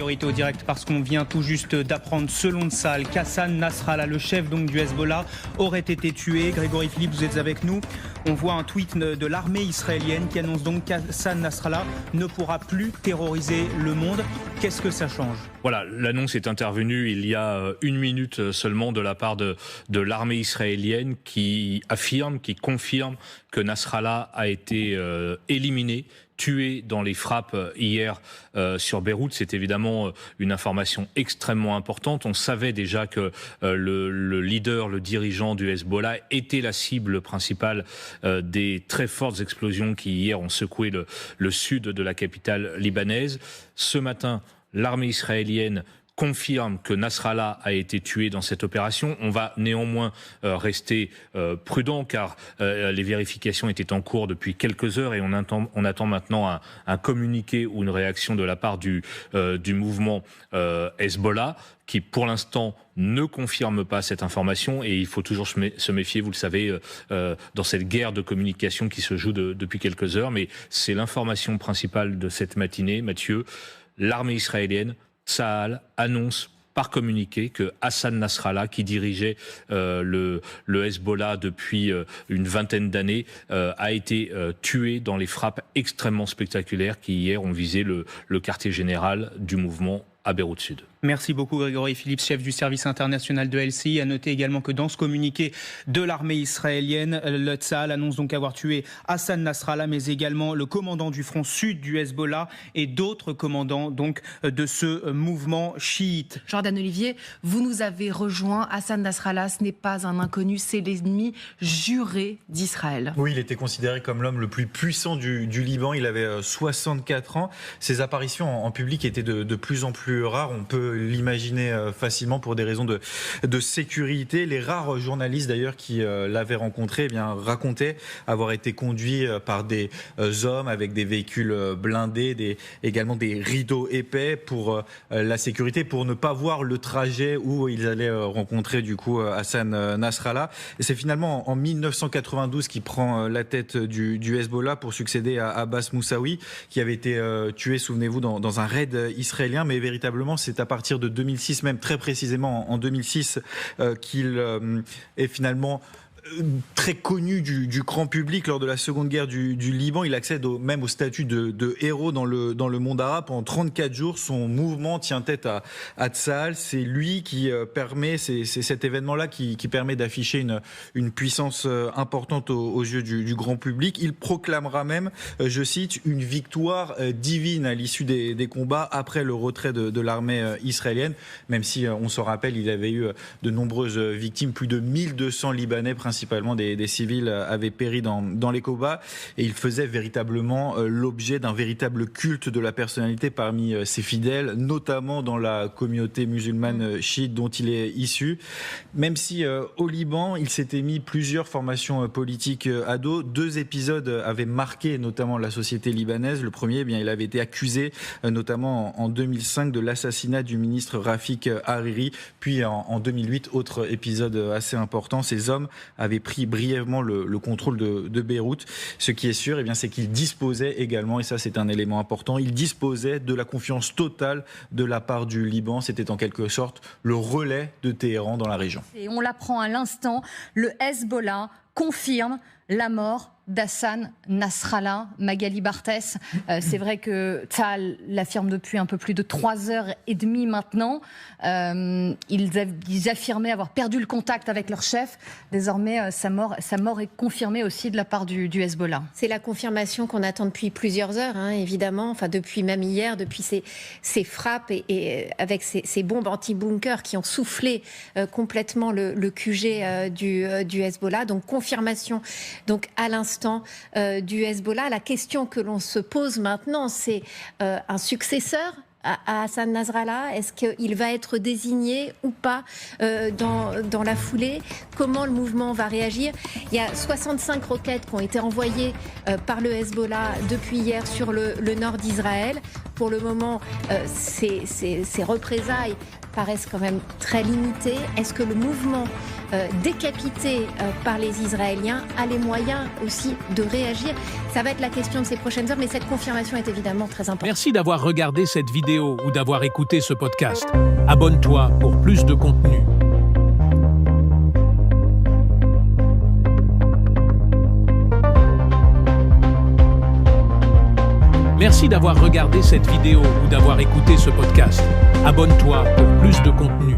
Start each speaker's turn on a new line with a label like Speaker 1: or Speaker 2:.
Speaker 1: priorité au direct parce qu'on vient tout juste d'apprendre selon Tsahal qu'Hassan Nasrallah, le chef donc du Hezbollah, aurait été tué. Grégory Philippe, vous êtes avec nous. On voit un tweet de l'armée israélienne qui annonce donc qu'Hassan Nasrallah ne pourra plus terroriser le monde. Qu'est-ce que ça change ?
Speaker 2: Voilà, l'annonce est intervenue il y a 1 minute seulement de la part de l'armée israélienne qui confirme que Nasrallah a été éliminé, tué dans les frappes hier sur Beyrouth. C'est évidemment une information extrêmement importante. On savait déjà que le leader, le dirigeant du Hezbollah était la cible principale des très fortes explosions qui hier ont secoué le sud de la capitale libanaise. Ce matin, l'armée israélienne confirme que Nasrallah a été tué dans cette opération. On va néanmoins rester prudent car les vérifications étaient en cours depuis quelques heures et on attend maintenant un communiqué ou une réaction de la part du mouvement Hezbollah qui pour l'instant ne confirme pas cette information et il faut toujours se méfier, vous le savez, dans cette guerre de communication qui se joue depuis quelques heures. Mais c'est l'information principale de cette matinée, Mathieu. L'armée israélienne, Tsahal, annonce par communiqué que Hassan Nasrallah, qui dirigeait le Hezbollah depuis une vingtaine d'années, a été tué dans les frappes extrêmement spectaculaires qui hier ont visé le quartier général du mouvement à Beyrouth Sud.
Speaker 1: Merci beaucoup Grégory Philippe, chef du service international de LCI. À noter également que dans ce communiqué de l'armée israélienne, le Tsahal annonce donc avoir tué Hassan Nasrallah, mais également le commandant du front sud du Hezbollah et d'autres commandants donc de ce mouvement chiite.
Speaker 3: Jordan Olivier, vous nous avez rejoint. Hassan Nasrallah, ce n'est pas un inconnu, c'est l'ennemi juré d'Israël.
Speaker 4: Oui, il était considéré comme l'homme le plus puissant du Liban. Il avait 64 ans. Ses apparitions en public étaient de plus en plus rares. On peut l'imaginer facilement pour des raisons de sécurité. Les rares journalistes d'ailleurs qui l'avaient rencontré racontaient avoir été conduits par des hommes avec des véhicules blindés, également des rideaux épais pour la sécurité, pour ne pas voir le trajet où ils allaient rencontrer du coup Hassan Nasrallah. Et c'est finalement en 1992 qu'il prend la tête du Hezbollah pour succéder à Abbas Moussaoui, qui avait été tué, souvenez-vous, dans un raid israélien. Mais véritablement, c'est à partir de 2006, même très précisément en 2006, qu'il est finalement très connu du grand public lors de la seconde guerre du Liban. Il accède même au statut de héros dans le monde arabe. Pendant 34 jours, son mouvement tient tête à Tsahal. C'est lui qui permet, c'est cet événement-là qui permet d'afficher une puissance importante aux yeux du grand public. Il proclamera même, je cite, une victoire divine à l'issue des combats après le retrait de l'armée israélienne. Même si, on se rappelle, il avait eu de nombreuses victimes, plus de 1200 Libanais, principalement des civils, avaient péri dans les combats, et il faisait véritablement l'objet d'un véritable culte de la personnalité parmi ses fidèles, notamment dans la communauté musulmane chiite dont il est issu. Même si au Liban, il s'était mis plusieurs formations politiques à dos, 2 épisodes avaient marqué notamment la société libanaise. Le premier, il avait été accusé notamment en 2005 de l'assassinat du ministre Rafik Hariri, puis en 2008, autre épisode assez important, ces hommes avaient pris brièvement le contrôle de Beyrouth. Ce qui est sûr, c'est qu'il disposait également, et ça c'est un élément important, il disposait de la confiance totale de la part du Liban. C'était en quelque sorte le relais de Téhéran dans la région.
Speaker 5: Et on l'apprend à l'instant, le Hezbollah confirme la mort d'Hassan Nasrallah. Magali Barthès, c'est vrai que Tsahal l'affirme depuis un peu plus de 3h30 maintenant. Ils affirmaient avoir perdu le contact avec leur chef. Désormais, sa mort est confirmée aussi de la part du Hezbollah.
Speaker 6: C'est la confirmation qu'on attend depuis plusieurs heures, évidemment. Enfin, depuis même hier, depuis ces frappes et avec ces bombes anti-bunker qui ont soufflé complètement le QG du Hezbollah. Donc, confirmation à l'instant du Hezbollah. La question que l'on se pose maintenant, c'est un successeur à Hassan Nasrallah. Est-ce qu'il va être désigné ou pas dans la foulée? Comment le mouvement va réagir? Il y a 65 roquettes qui ont été envoyées par le Hezbollah depuis hier sur le nord d'Israël. pour le moment, ces représailles paraissent quand même très limitées. Est-ce que le mouvement décapité par les Israéliens a les moyens aussi de réagir? Ça va être la question de ces prochaines heures, mais cette confirmation est évidemment très importante.
Speaker 7: Merci d'avoir regardé cette vidéo ou d'avoir écouté ce podcast. Abonne-toi pour plus de contenu. Merci d'avoir regardé cette vidéo ou d'avoir écouté ce podcast. Abonne-toi pour plus de contenu.